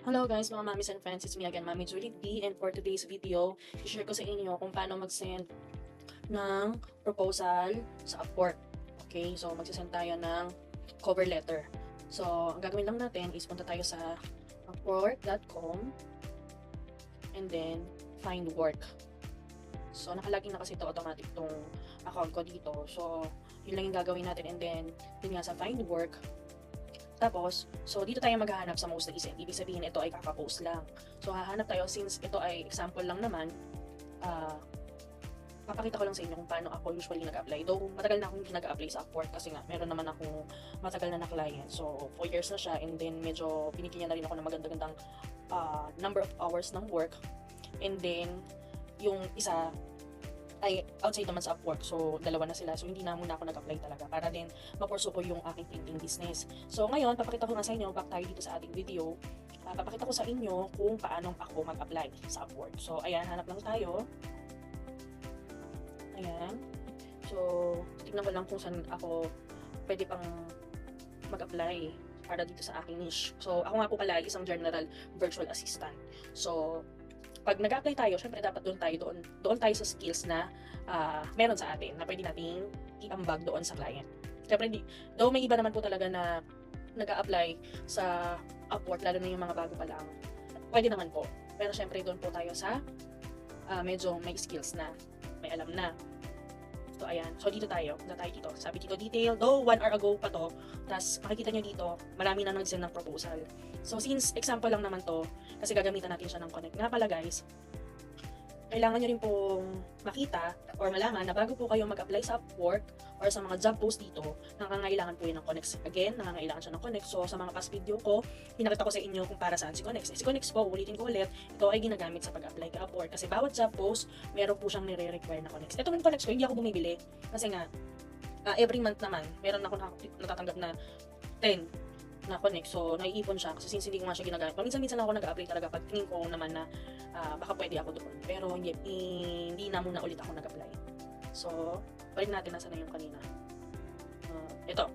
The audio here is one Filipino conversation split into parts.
Hello guys, mga mommies and friends, it's me again, Mami Julie D, and for today's video, i-share ko sa inyo kung paano mag-send ng proposal sa Upwork. Okay, so mag-send tayo ng cover letter. So, ang gagawin lang natin is punta tayo sa upwork.com and then find work. So, nakalagin na kasi ito automatic tong account ko dito. So, yun lang yung gagawin natin and then, yun nga sa find work, tapos, so dito tayo maghahanap sa most recent. Ibig sabihin ito ay kaka-post lang. So hahanap tayo since ito ay example lang naman. Papakita ko lang sa inyo kung paano ako usually nag-apply. Though matagal na akong hindi nag-apply sa Upwork kasi nga meron naman akong matagal na client. So 4 years na siya and then medyo binigyan na rin ako ng maganda-gandang number of hours ng work. And then yung isa ay outside naman sa Upwork. So, dalawa na sila. So, hindi na muna ako nag-apply talaga para din mapurso ko yung aking printing business. So, ngayon, papakita ko nga sa inyo, back tayo dito sa ating video. Papakita ko sa inyo kung paano ako mag-apply sa Upwork. So, ayan, hanap lang tayo. Ayan. So, tignan ko lang kung saan ako pwede pang mag-apply para dito sa aking niche. So, ako nga po pala isang general virtual assistant. So, pag nag-apply tayo, syempre dapat doon tayo sa skills na meron sa atin na pwede nating iambag doon sa client. Syempre, though may iba naman po talaga na nag-a-apply sa Upwork, lalo na yung mga bago pa lang, pwede naman po. Pero syempre, doon po tayo sa medyo may skills na, may alam na. So, ayan. So, dito tayo. Punta tayo dito. Sabi dito, detail. Though, 1 hour ago pa to. Tapos, makikita nyo dito, marami na nag-send ng proposal. So, since example lang naman to, kasi gagamitan natin siya ng Connect. Nga pala guys, kailangan nyo rin pong makita or malaman na bago po kayo mag-apply sa Upwork or sa mga job post dito, nangangailangan po yun ng Connect. Again, nangangailangan siya ng Connect. So, sa mga past video ko, pinakita ko sa inyo kung para saan si Connect. Si Connect po, ulitin ko ulit, ito ay ginagamit sa pag-apply ka Upwork. Kasi bawat job post, meron po siyang nire-require na Connect. Ito ng Connect ko, hindi ako bumibili. Kasi nga, every month naman, meron ako natatanggap na 10 na Connect. So, naiipon siya kasi since hindi ko nga siya ginagamit. Paminsan-minsan ako nag-apply talaga pag tingin ko naman na baka pwede ako doon. Pero hindi na muna ulit ako nag-apply. So, balik natin nasa na yung kanina. Ito.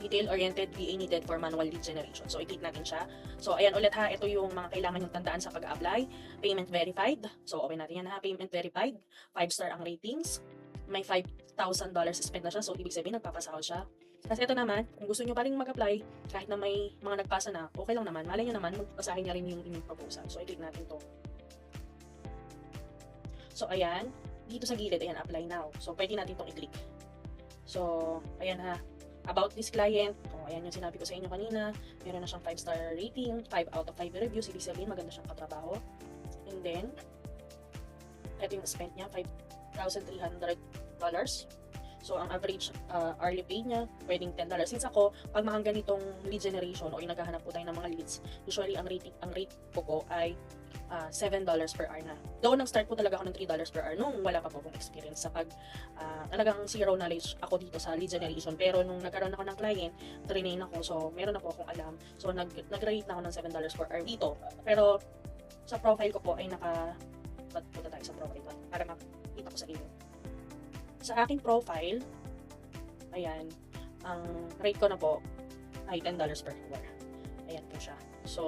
Detail-oriented VA needed for manual lead generation. So, i-click natin siya. So, ayan ulit ha. Ito yung mga kailangan yung tandaan sa pag-apply. Payment verified. So, open natin yan ha. Payment verified. 5-star ang ratings. May $5,000 spent na siya. So, ibig sabihin, nagpapasahod siya. Kasi ito naman, kung gusto nyo pa rin mag-apply, kahit na may mga nagpasa na, okay lang naman. Malay nyo naman, magpasahin niya rin yung inyong proposal. So, i-click natin to. So, ayan. Dito sa gilid, ayan, apply now. So, pwede natin itong i-click. So, ayan ha. About this client, ayan yung sinabi ko sa inyo kanina. Meron na siyang 5-star rating, 5 out of 5 reviews. Ibig sabihin, maganda siyang katrabaho. And then, ito yung spent niya, $5,300. So, ang average hourly pay niya, pwedeng $10. Since ako, pag mga ganitong lead generation o yung naghahanap po tayo ng mga leads, usually ang rate ko ay $7 per hour na. Though nag-start po talaga ako ng $3 per hour nung wala pa po akong experience sa talagang zero knowledge ako dito sa lead generation. Pero nung nagkaroon ako ng client, train ako, so meron na po akong alam. So, nag-rate na ako ng $7 per hour dito. Pero, sa profile ko po ay punta tayo sa profile para makita ko sa inyo. Sa aking profile, ayan, ang rate ko na po ay $10 per hour. Ayan po siya. So,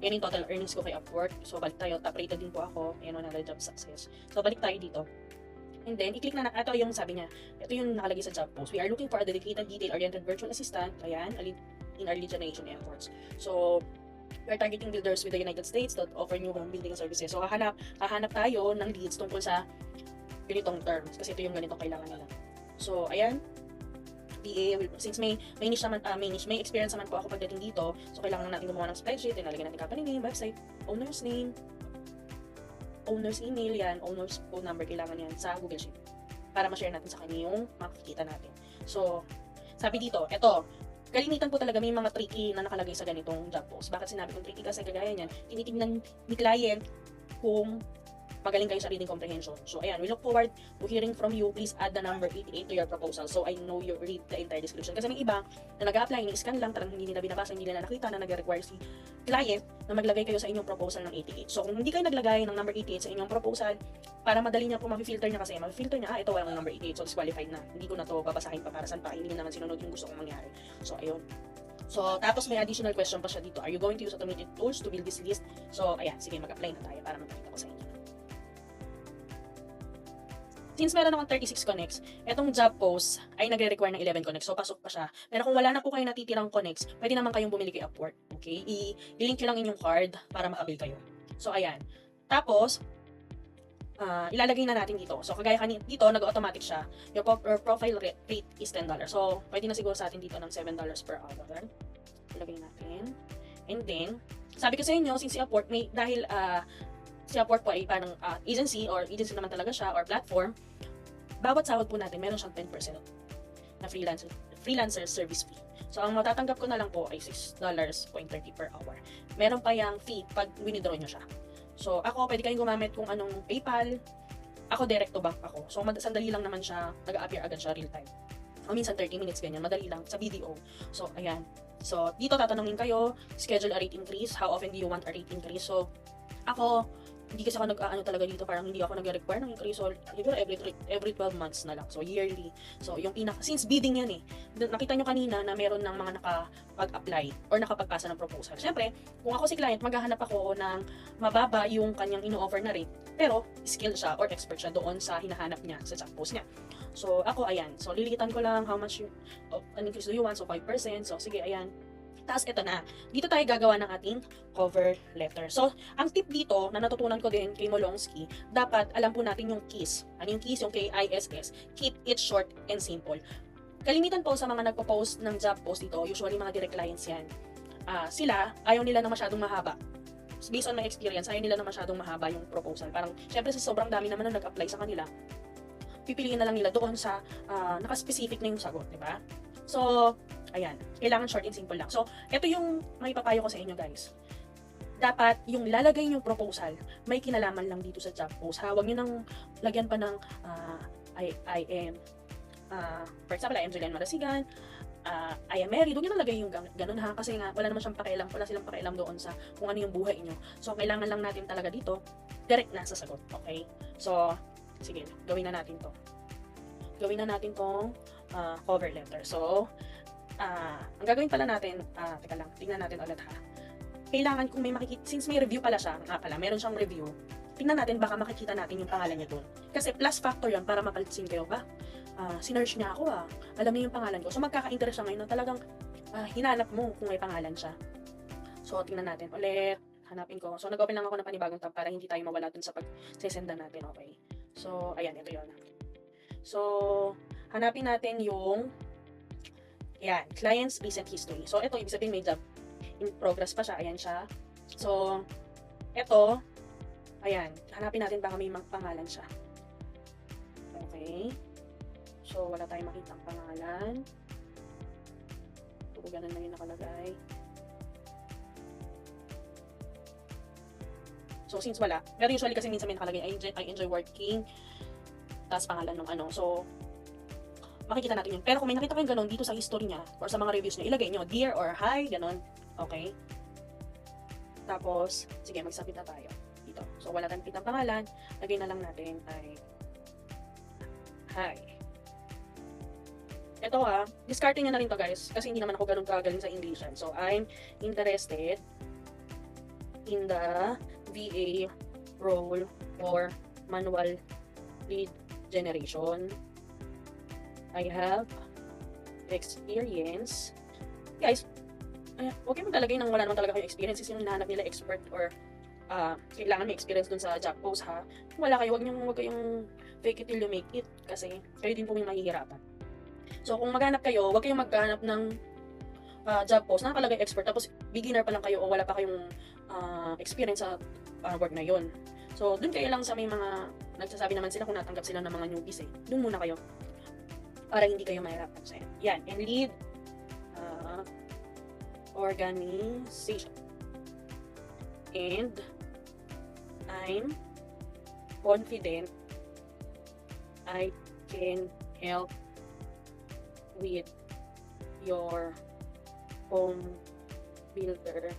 yan yung total earnings ko kay Upwork. So, balik tayo. Top rated din po ako. Ayan, another job success. So, balik tayo dito. And then, i-click na ito yung sabi niya. Ito yung nakalagay sa job post. We are looking for a dedicated, detail-oriented virtual assistant. Ayan, in our lead generation efforts. So, we are targeting builders with the United States that offer new home building services. So, hahanap tayo ng leads tungkol sa ganitong terms kasi ito yung ganitong kailangan nila. So, ayan. PA, since may niche naman, may experience naman po ako pagdating dito, so kailangan natin gumawa ng spreadsheet, nalagyan natin company name, website, owner's name, owner's email, yan, owner's phone number, kailangan yan sa Google Sheet para ma-share natin sa kanya yung makikita natin. So, sabi dito, eto, kalimitan po talaga may mga tricky na nakalagay sa ganitong job post. Bakit sinabi kong tricky? Kasi kagaya niyan, tinitignan ni client kung magaling kayo sa reading comprehension. So, ayan, we look forward to hearing from you. Please add the number 88 to your proposal so I know you read the entire description. Kasi may iba na nag-a-apply, ni-scan lang, talagang hindi nila binabasa, hindi nila nakita na nag-require si client na maglagay kayo sa inyong proposal ng 88. So, kung hindi kayo naglagay ng number 88 sa inyong proposal, para madali niya po ma-filter niya kasi, ma-filter niya, ito walang number 88, so disqualified na. Hindi ko na to babasahin pa para saan pa, hindi naman sinunod yung gusto kong mangyari. So, ayun. So, tapos may additional question pa siya dito. Are you going to use automated tools to build this list? So, ayan, sige, mag-apply na tayo para magpakita ko sa inyo. Since meron akong 36 connects, etong job post ay nagre-require ng 11 connects. So, pasok pa siya. Pero kung wala na po kayo natitirang connects, pwede naman kayong bumili kay Upwork. Okay? I-link nyo lang inyong card para makabil kayo. So, ayan. Tapos, ilalagay na natin dito. So, kagaya kanina, dito, nag-automatic siya. Your profile rate is $10. So, pwede na siguro sa atin dito ng $7 per hour. Ilagay natin. And then, sabi ko sa inyo, since si Upwork, dahil si Upwork po ay parang agency or agency naman talaga siya or platform, bawat sahod po natin, meron siyang 10% na freelancer service fee. So, ang matatanggap ko na lang po ay $6.30 per hour. Meron pa yung fee pag winidraw nyo siya. So, ako, pwede kayong gumamit kung anong PayPal. Ako, direct to bank ako. So, sandali lang naman siya, nag-a-appear agad siya real time. O minsan 30 minutes, ganyan. Madali lang sa BDO. So, ayan. So, dito tatanungin kayo, schedule a rate increase. How often do you want a rate increase? So, ako, hindi kasi ako nag-aano talaga dito, parang hindi ako nag-require ng increase. So, siguro every 12 months na lang. So, yearly. So, yung since bidding yan nakita nyo kanina na meron ng mga nakapag-apply or nakapagpasa ng proposal. Siyempre, kung ako si client, maghahanap ako ng mababa yung kanyang ino-offer na rate. Pero, skilled siya or expert siya doon sa hinahanap niya sa job post niya. So, ako, ayan. So, lilitan ko lang how much an increase do you want. So, 5%. So, sige, ayan. Tapos, ito na. Dito tayo gagawa ng ating cover letter. So, ang tip dito na natutunan ko din kay Molonsky, dapat alam po natin yung keys. Ano yung keys? Yung KISS. Keep it short and simple. Kalimitan po sa mga nagpo-post ng job post dito, usually mga direct clients yan. Sila, ayaw nila na masyadong mahaba. Based on my experience, ayaw nila na masyadong mahaba yung proposal. Parang, syempre sa sobrang dami naman na nag-apply sa kanila, pipiliin na lang nila doon sa naka-specific na yung sagot, di ba? So, ayan. Kailangan short and simple lang. So, ito yung may papayo ko sa inyo, guys. Dapat, yung lalagay yung proposal, may kinalaman lang dito sa job post. Huwag nyo nang lagyan pa ng I am, for example, I am Julian Marasigan, I am married. Huwag nyo nang lagay yung ganun ha. Kasi nga, wala naman siyang pakialam. Wala silang pakialam doon sa kung ano yung buhay nyo. So, kailangan lang natin talaga dito, direct na sa sagot. Okay? So, sige, gawin na natin to. Gawin na natin tong cover letter. So, ang gagawin pala natin, teka lang, tingnan natin ulit ha. Kailangan kung may makikita, since may review pala siya, meron siyang review, tingnan natin baka makikita natin yung pangalan niya doon. Kasi plus factor yun para mapalitsin kayo ba? Sinearch niya ako alam niya yung pangalan ko. So, magkaka-interest siya ngayon na talagang hinanap mo kung may pangalan siya. So, tingnan natin ulit. Hanapin ko. So, nag-open lang ako ng panibagong tab para hindi tayo mawala dun sa pag-sesenda natin. Okay. So, ayan, ito yun. So, hanapin natin yung client's recent history. So, ito, ibig sabihin may job in progress pa siya. Ayan siya. So, ito, ayan, hanapin natin baka may pangalan siya. Okay. So, wala tayong makitang pangalan. So, ganun na yung nakalagay. So, since wala, pero usually kasi minsan may nakalagay, I enjoy working, tapos pangalan ng ano. So, makikita natin yun. Pero kung may nakita kayong ganun dito sa history niya or sa mga reviews niya, ilagay nyo, dear or hi, ganun. Okay? Tapos, sige, mag-submit na tayo. Dito. So, wala tayong kitang pangalan. Lagay na lang natin ay hi. Ito discarding nyo na rin to guys. Kasi hindi naman ako ganun kagaling sa English. So, I'm interested in the VA role for manual lead generation. I have experience. Guys, huwag kayo maglalagay ng wala naman talaga kayo experience. Kasi yung hinahanap nila expert or kailangan may experience dun sa job post ha. Kung wala kayo, huwag kayong fake it till you make it. Kasi kayo din po yung mahihirapan. So, kung maghanap kayo, huwag kayong maghanap ng job post na nakalagay expert. Tapos, beginner pa lang kayo o wala pa kayong experience sa work na yun. So, dun kayo lang sa may mga nagsasabi naman sila kung natanggap sila ng mga newbies Dun muna kayo. Para hindi kayo mahirapan sa yan. And lead organization. And I'm confident I can help with your home builder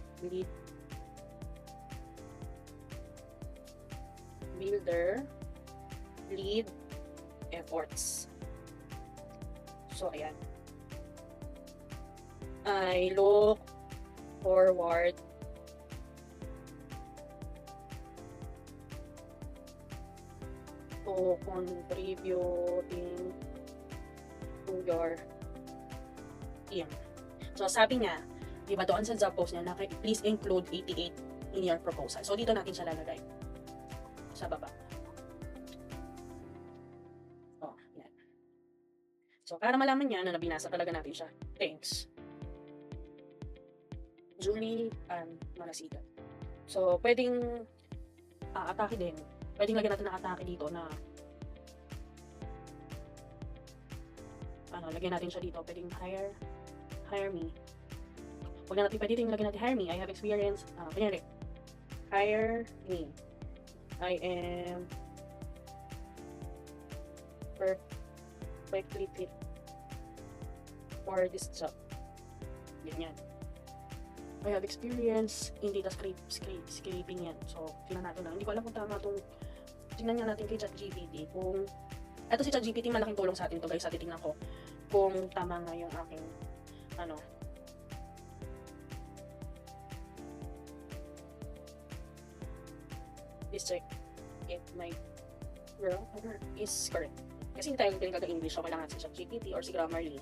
lead efforts. So, ayan. I look forward to contributing to your team. So, sabi niya, di ba doon sa job post niya, please include 88 in your proposal. So, dito natin siya lalagay. Sa baba. Oh, yan. So, para malaman niya na nabinasa talaga natin siya. Thanks. Julie and Marasigan. So, pwedeng atake din. Pwedeng lagyan natin ng atake dito na lagyan natin siya dito. Pwedeng hire me. Huwag na natin pwede din lagyan natin hire me. I have experience. Kunyari, hire me. I am perfectly fit for this job. Ganyan. I have experience in data scraping yan. So, tingnan natin na. Hindi ko alam kung tama itong tingnan nga natin kay ChatGPT. Kung ito si ChatGPT, malaking tulong sa atin to guys. Sa titingnan ko kung tama nga yung aking please check if my grammar is correct. Kasi hindi tayo galing English, so kailangan si ChatGPT or si Grammarly.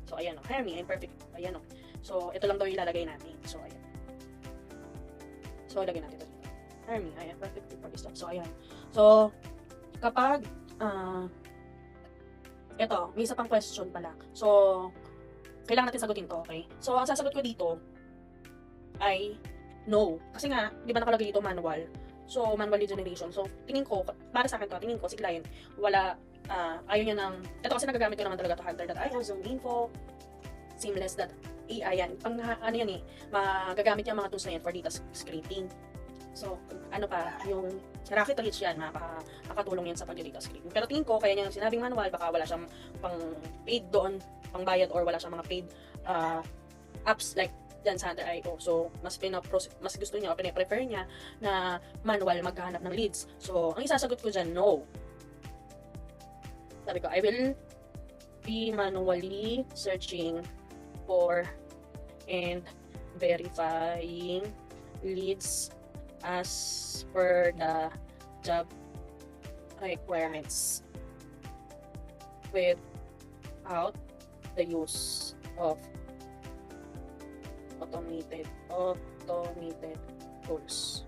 So, ayan o. Hire me, I'm perfect. Ayan o. So, ito lang daw ilalagay natin. So, ayan. So, lagay natin ito dito. Hire me, I am perfect for this job. So, ayan. So, kapag, ito, may isa pang question pala. So, kailangan natin sagutin to, okay? So, ang sasagot ko dito ay no. Kasi nga, di ba nakalagay dito manual? So, manual lead generation. So, tingin ko, para sa akin to, tingin ko si client, wala, ayaw niya ng, ito kasi nagagamit ko naman talaga to Hunter.io, ZoomInfo, Seamless.ai yan. Pang, yan eh, magagamit niya mga tools na yan for data scraping. So, ano pa, yung Rocket Reach yan, makakatulong yan sa pag-data scraping. Pero tingin ko, kaya niya sinabing manual, baka wala siyang pang paid doon, pang bayad, or wala siyang mga paid apps like dyan sa Hunter.io. So, mas gusto niya o prefer niya na manual maghahanap ng leads. So, ang isasagot ko dyan, no. Sabi ko, I will be manually searching for and verifying leads as per the job requirements without the use of automated tools.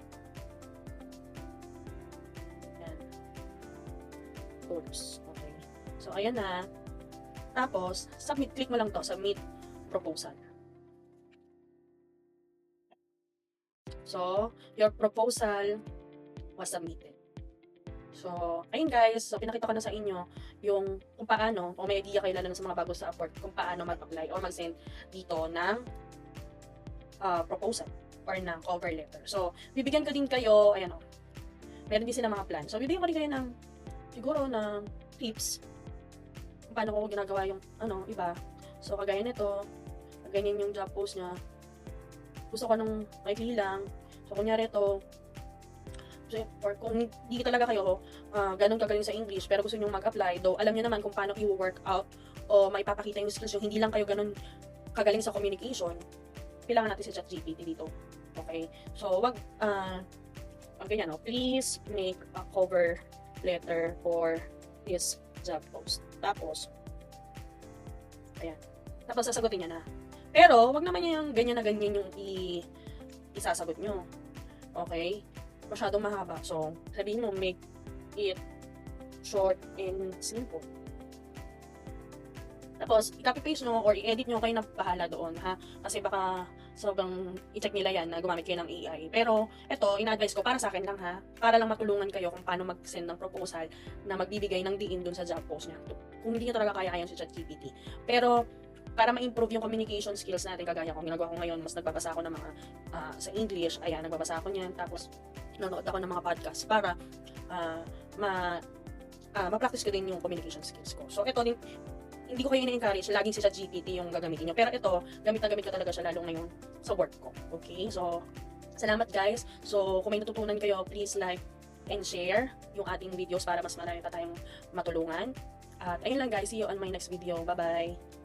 Yan. Tools. Okay. So, ayan na. Tapos, submit. Click mo lang to. Submit proposal. So, your proposal was submitted. So, ayun guys. So, pinakita ko na sa inyo yung kung paano, kung may idea kayo lalo sa mga bago sa Upwork, kung paano mag-apply or mag-send dito ng proposal or ng cover letter. So, bibigyan ko din kayo, ayan o, meron din sila mga plan. So, bibigyan ko din kayo ng, siguro, ng tips kung paano ko ginagawa yung, iba. So, kagaya nito, ganyan yung job post niya. Gusto ko ng maikli lang. So, kunyari ito, or kung hindi talaga kayo ganun kagaling sa English, pero gusto nyo mag-apply, though alam nyo naman kung paano i-work out o maipapakita yung skills nyo, hindi lang kayo ganun kagaling sa communication, kailangan natin si ChatGPT dito. Okay? So, wag, ganyan, please make a cover letter for this job post. Tapos, ayan. Tapos, sasagutin niya na. Pero, wag naman yung ganyan na ganyan yung isasagot nyo. Okay? Masyadong mahaba. So, sabihin mo, make it short and simple. Tapos, i-copy-paste nyo or i-edit nyo, kayo na bahala doon, ha? Kasi baka sobrang i-check nila yan na gumamit kayo ng AI. Pero, ito, ina-advise ko para sa akin lang, ha? Para lang matulungan kayo kung paano mag-send ng proposal na magbibigay ng diin dun sa job post niya. Kung hindi nyo talaga kaya ayon si ChatGPT. Pero, para ma-improve yung communication skills natin, kagaya kung ginagawa ko ngayon, mas nagbabasa ako ng mga sa English, nagbabasa ako niyan, tapos nanonood ako ng mga podcast para ma-practice ko din yung communication skills ko. So, ito din, hindi ko kayo ina-encourage, laging si ChatGPT yung gagamitin nyo. Pero ito, gamit na gamit ko talaga siya lalo ngayon sa work ko. Okay? So, salamat guys. So, kung may natutunan kayo, please like and share yung ating videos para mas marami pa tayong matulungan. At ayun lang guys, see you on my next video. Bye-bye!